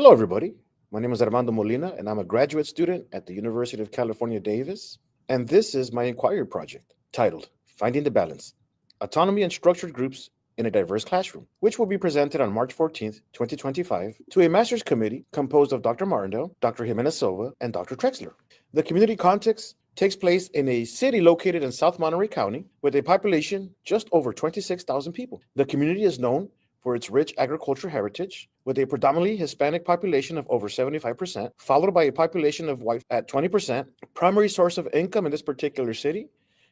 Hello, everybody. My name is Armando Molina, and I'm a graduate student at the University of California, Davis. And this is my inquiry project titled Finding the Balance Autonomy and Structured Groups in a Diverse Classroom, which will be presented on March 14th, 2025, to a master's committee composed of Dr. Martindale, Dr. Jimenez Silva, and Dr. Trexler. The community context takes place in a city located in South Monterey County with a population just over 26,000 people. The community is known for its rich agricultural heritage, with a predominantly Hispanic population of over 75%, followed by a population of white at 20%. Primary source of income in this particular city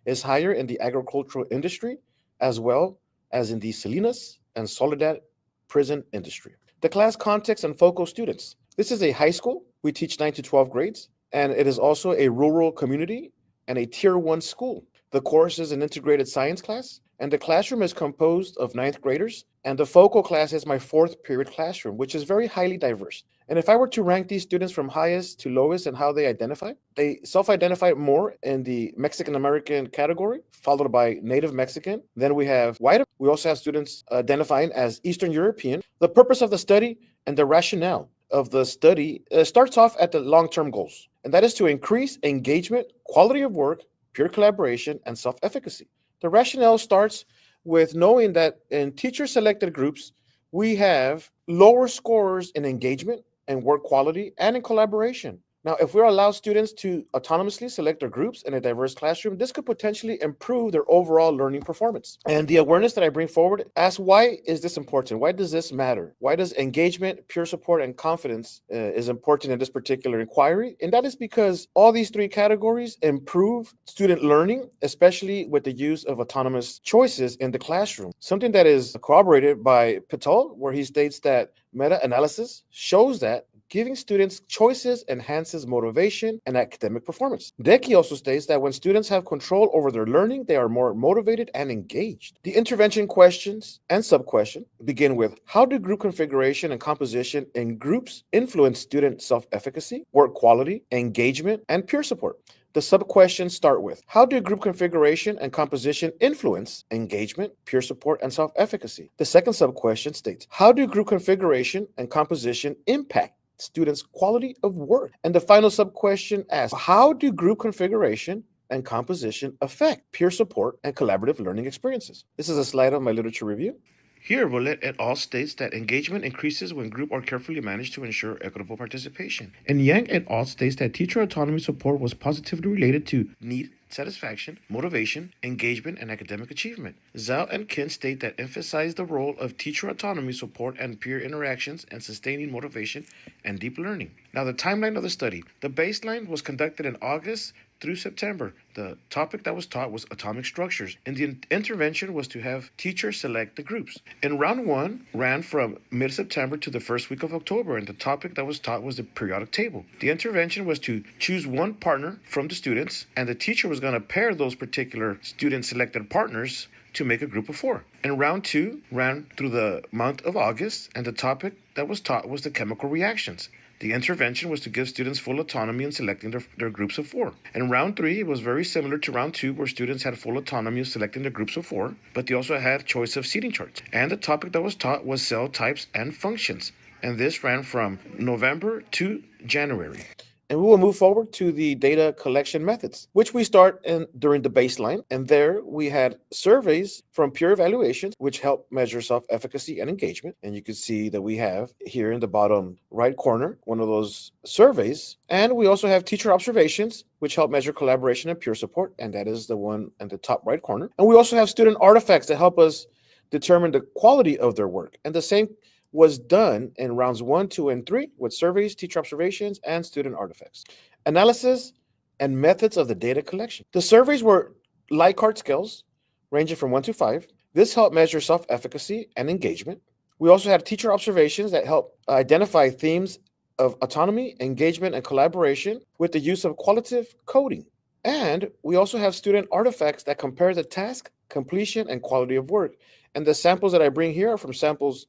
is higher in the agricultural industry, as well as in the Salinas and Soledad prison industry. The class context and focal students. This is a high school. We teach 9 to 12 grades, and it is also a rural community and a tier 1 school. The course is an integrated science class, and the classroom is composed of ninth graders, and the focal class is my fourth period classroom, which is very highly diverse. And if I were to rank these students from highest to lowest and how they self-identify more in the Mexican American category, followed by Native Mexican. Then we have white. We also have students identifying as Eastern European. The purpose of the study and the rationale of the study starts off at the long-term goals, and that is to increase engagement, quality of work, peer collaboration, and self-efficacy. The rationale starts with knowing that in teacher-selected groups, we have lower scores in engagement and work quality and in collaboration. Now, if we allow students to autonomously select their groups in a diverse classroom, this could potentially improve their overall learning performance. And the awareness that I bring forward asks, why is this important? Why does this matter? Why does engagement, peer support, and confidence is important in this particular inquiry? And that is because all these three categories improve student learning, especially with the use of autonomous choices in the classroom. Something that is corroborated by Patel, where he states that meta-analysis shows that giving students choices enhances motivation and academic performance. Decky also states that when students have control over their learning, they are more motivated and engaged. The intervention questions and sub-question begin with, how do group configuration and composition in groups influence student self-efficacy, work quality, engagement, and peer support? The sub-questions start with, how do group configuration and composition influence engagement, peer support, and self-efficacy? The second sub-question states, how do group configuration and composition impact students' quality of work? And the final sub-question asks, how do group configuration and composition affect peer support and collaborative learning experiences? This is a slide of my literature review. Here, Volet et al. States that engagement increases when groups are carefully managed to ensure equitable participation. And Yang et al. States that teacher autonomy support was positively related to need, satisfaction, motivation, engagement, and academic achievement. Zhao and Kin state that emphasize the role of teacher autonomy support and peer interactions and sustaining motivation and deep learning. Now, the timeline of the study. The baseline was conducted in August through September. The topic that was taught was atomic structures, and the intervention was to have teachers select the groups. And round one ran from mid-September to the first week of October, and the topic that was taught was the periodic table. The intervention was to choose one partner from the students, and the teacher was going to pair those particular student-selected partners to make a group of 4. And round 2 ran through the month of August, and the topic that was taught was the chemical reactions. The intervention was to give students full autonomy in selecting their groups of 4. And round 3 was very similar to round 2, where students had full autonomy in selecting their groups of 4, but they also had choice of seating charts. And the topic that was taught was cell types and functions. And this ran from November to January. And we will move forward to the data collection methods, which we start during the baseline. And there we had surveys from peer evaluations, which help measure self-efficacy and engagement. And you can see that we have here in the bottom right corner, one of those surveys. And we also have teacher observations, which help measure collaboration and peer support. And that is the one in the top right corner. And we also have student artifacts that help us determine the quality of their work. And the same was done in rounds 1, 2, and 3 with surveys, teacher observations, and student artifacts. Analysis and methods of the data collection. The surveys were Likert scales ranging from 1 to 5. This helped measure self-efficacy and engagement. We also had teacher observations that help identify themes of autonomy, engagement, and collaboration with the use of qualitative coding. And we also have student artifacts that compare the task, completion, and quality of work. And the samples that I bring here are from samples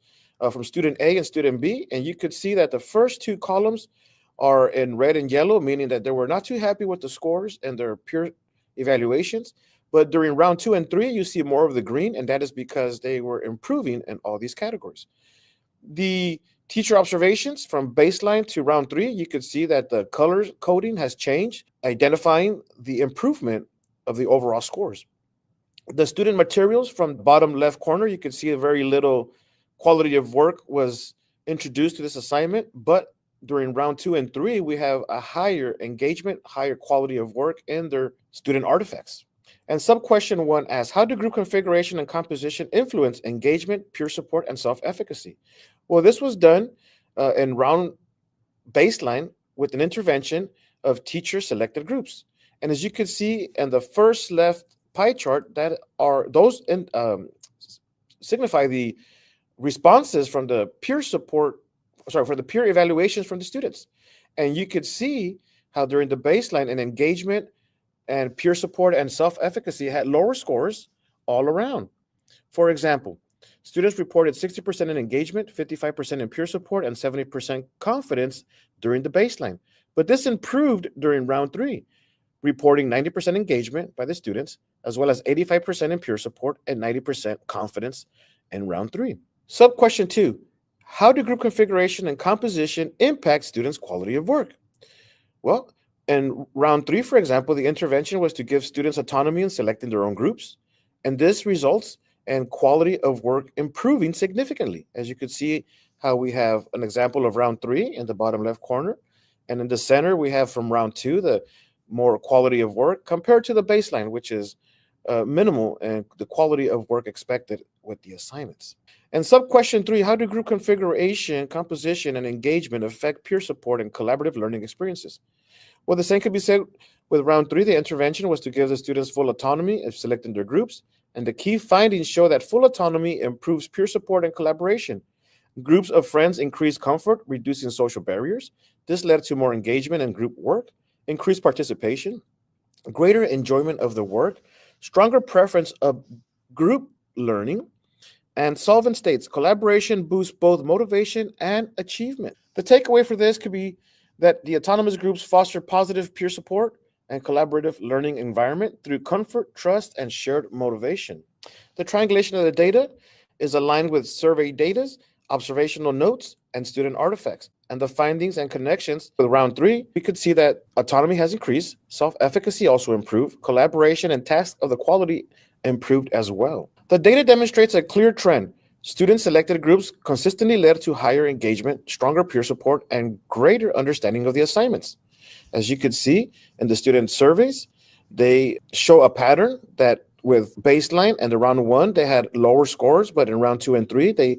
from student A and student B, and you could see that the first 2 columns are in red and yellow, meaning that they were not too happy with the scores and their peer evaluations. But during round 2 and 3, you see more of the green, and that is because they were improving in all these categories. The Teacher observations from baseline to round 3, you could see that the color coding has changed, identifying the improvement of the overall scores. The student materials from the bottom left corner, you can see a very little quality of work was introduced to this assignment, but during round 2 and 3, we have a higher engagement, higher quality of work in their student artifacts. And sub-question 1 asks, how do group configuration and composition influence engagement, peer support, and self-efficacy? Well, this was done in round baseline with an intervention of teacher-selected groups. And as you can see in the first left pie chart, that are those signify the responses from the peer support, for the peer evaluations from the students. And you could see how during the baseline and engagement and peer support and self-efficacy had lower scores all around. For example, students reported 60% in engagement, 55% in peer support, and 70% confidence during the baseline. But this improved during round 3, reporting 90% engagement by the students, as well as 85% in peer support and 90% confidence in round 3. Sub-question 2, how do group configuration and composition impact students' quality of work? Well, in round 3, for example, the intervention was to give students autonomy in selecting their own groups, and this results in quality of work improving significantly. As you could see how we have an example of round 3 in the bottom left corner, and in the center we have from round 2 the more quality of work compared to the baseline, which is minimal, and the quality of work expected with the assignments. And sub-question 3, how do group configuration, composition, and engagement affect peer support and collaborative learning experiences? Well, the same could be said with round 3. The intervention was to give the students full autonomy of selecting their groups, and the key findings show that full autonomy improves peer support and collaboration. Groups of friends increase comfort, reducing social barriers. This led to more engagement in group work, increased participation, greater enjoyment of the work, stronger preference of group learning, and Sullivan states collaboration boosts both motivation and achievement. The takeaway for this could be that the autonomous groups foster positive peer support and collaborative learning environment through comfort, trust, and shared motivation. The triangulation of the data is aligned with survey data, observational notes, and student artifacts. And the findings and connections with round 3, we could see that autonomy has increased, self-efficacy also improved, collaboration and task of the quality improved as well. The data demonstrates a clear trend. Student-selected groups consistently led to higher engagement, stronger peer support, and greater understanding of the assignments. As you could see in the student surveys, they show a pattern that with baseline and the round 1, they had lower scores, but in round 2 and 3, they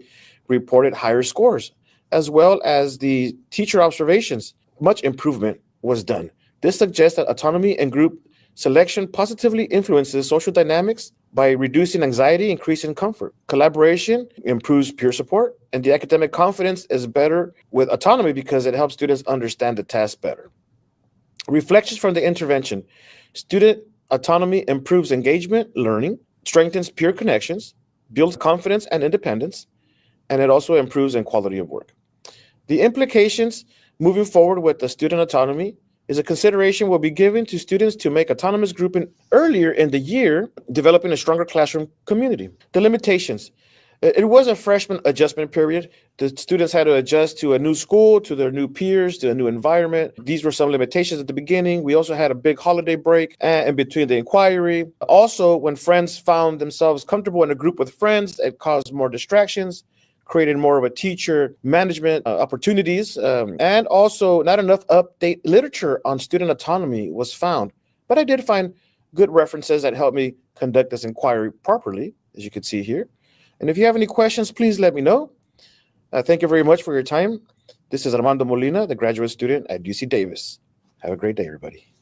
reported higher scores, as well as the teacher observations. Much improvement was done. This suggests that autonomy and group selection positively influences social dynamics by reducing anxiety, increasing comfort. Collaboration improves peer support, and the academic confidence is better with autonomy because it helps students understand the task better. Reflections from the intervention. Student autonomy improves engagement, learning, strengthens peer connections, builds confidence and independence, and it also improves in quality of work. The implications moving forward with the student autonomy is a consideration will be given to students to make autonomous grouping earlier in the year, developing a stronger classroom community. The limitations. It was a freshman adjustment period. The students had to adjust to a new school, to their new peers, to a new environment. These were some limitations at the beginning. We also had a big holiday break in between the inquiry. Also, when friends found themselves comfortable in a group with friends, it caused more distractions, created more of a teacher management opportunities, and also not enough update literature on student autonomy was found. But I did find good references that helped me conduct this inquiry properly, as you can see here. And if you have any questions, please let me know. Thank you very much for your time. This is Armando Molina, the graduate student at UC Davis. Have a great day, everybody.